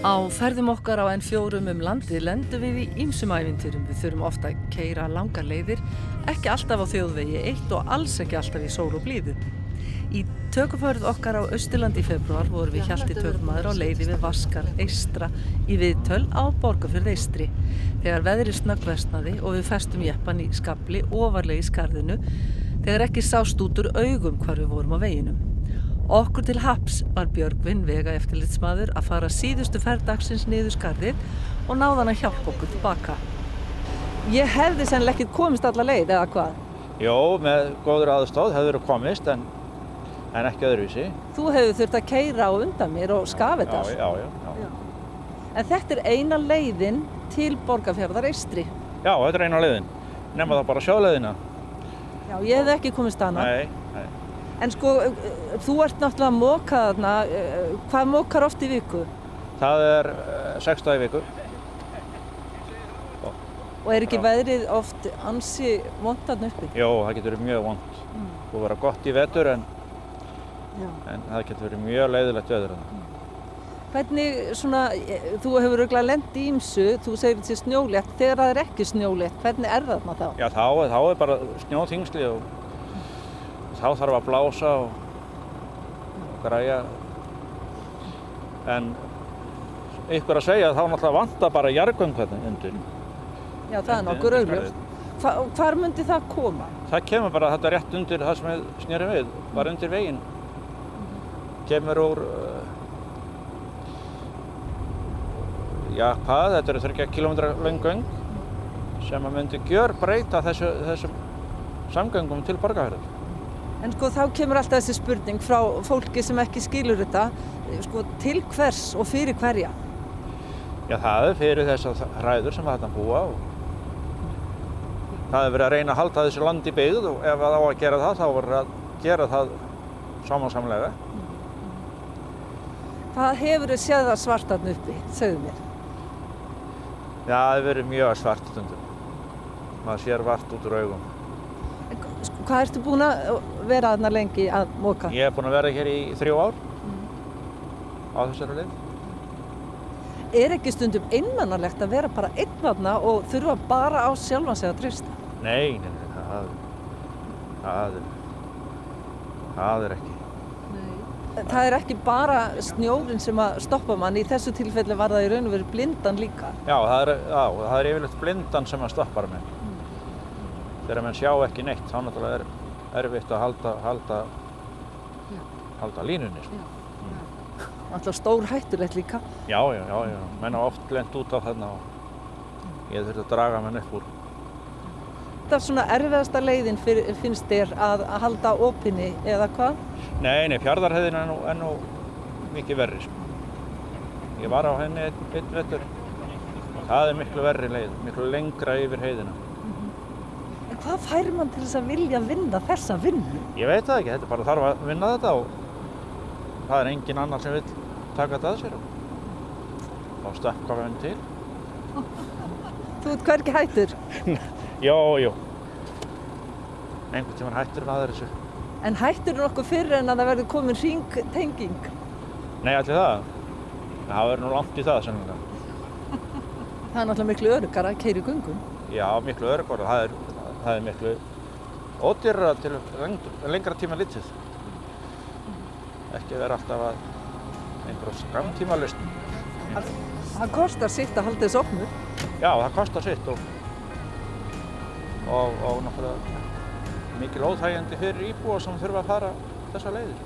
Á ferðum okkar á N4 landið lendum við í ýmsum ævintýrum. Við þurfum ofta að keyra langar leiðir, ekki alltaf á þjóðvegi 1 og alls ekki alltaf í sól og blíðu. Í tökuferð okkar á Austurlandi í febrúar vorum við Hjalti tökumaður á leiði við Vaskar eystra í viðtöl á Borgarfjörð eystri. Þegar veðrið snöggversnaði og við festum jeppann í skafli ofarlega í skarðinu, þegar ekki sást út úr augum hvar við vorum á veginum. Okkur til happs var Björgvin vegaeftirlitsmaður að fara síðustu ferð dagsins niður skarðið og náði hann að hjálpa okkur tilbaka. Ég hefði sennilega ekki komist alla leið eða hvað? Jó, með góður aðstoð hefur komist en ekki öðruvísi. Þú hefur þurft að keyra á undan mér og Skafedal. Já. En þetta eina leiðin til Borgarfjarðar eystri. Já, þetta eina leiðin. Nema það bara sjóleiðina. Já, ég hefði ekki komist hana. Nei. En sko, þú ert náttúrulega að moka þarna. Hvað mokar oft í viku? Það 6 daga í viku. Og ekki veðrið oft ansi vont þarna uppi? Jó, það getur verið mjög vont. Það vera gott í vetur en það getur verið mjög leiðilegt veður þarna. Hvernig svona, þú hefur örugglega lent í ýmsu, þú segir þetta sé snjólétt, þegar það ekki snjólétt, hvernig þarna þá? Já, þá bara snjóþyngsli og þá þarf að blása og græja. En ykkur að segja þá náttúrulega vantar bara jarðgöng þarna undir. Já, það nokkur augljóst. Hvar myndi það koma? Það kemur bara þetta rétt undir það sem við snerum við, bara undir veginn. Kemur úr, þetta 30 kilometra löng göng sem að myndi gjörbreyta þessum samgöngum til Borgarfjarðar. En sko þá kemur alltaf þessi spurning frá fólki sem ekki skilur þetta, sko til hvers og fyrir hverja? Já, það fyrir þessar hræður sem þarna búa og það verið að reyna að halda þessu land í byggð og ef það á að gera það, þá verður að gera það sómasamlega. Hvað hefur þið séð það svart þarna uppi, segðu mér? Já, það verið mjög svart stundum. Maður sér vart út úr augum. Hvað ertu búin að vera þarna lengi að moka? Ég búin að vera hér í 3 ár á þessari leið. Ekki stundum einmannalegt að vera bara einn þarna og þurfa bara á sjálfan sig að treysta? Nei, það ekki. Það ekki bara snjórinn sem að stoppa mann, í þessu tilfelli var það í raun og veru blindan líka? Já, það yfirleitt blindan sem að stoppar menn. Þegar menn sjá ekki neitt, þá náttúrulega erfitt að halda línunni. Alltaf stór hættulegt líka. Já, menn hafa oft lent út á þarna og ég þurfti að draga menn upp úr. Þetta er svona erfiðasta leiðin finnst þér að halda opinni eða hvað? Nei, Fjarðarheiðin er nú mikið verri. Ég var á henni einn vetur. Það miklu verri leið, miklu lengra yfir heiðina. En hvað fær mann til þess að vilja vinna þessa vinnu? Ég veit það ekki, þetta bara þarf að vinna þetta og það engin annar sem vill taka þetta að sér og þá stökkva við henni til. Þú ert hvergi hættur? Jó. Einhvern tímann hættur maður þessu. En hættur nokkuð fyrr en að það verður komin hringtenging? Nei, allir það. Það verður nú langt í það sennilega. Það náttúrulega miklu öruggara að keyra í göngum. Já, miklu öruggara. Það miklu ódýrara til lengra tíma litið. Ekki vera alltaf að einhverjum skammtímalausn. Það kostar sitt að halda þessu opnu. Já, það kostar sitt og náttúrulega mikil óþægindi fyrir íbúa sem þurfa að fara þessa leiðir.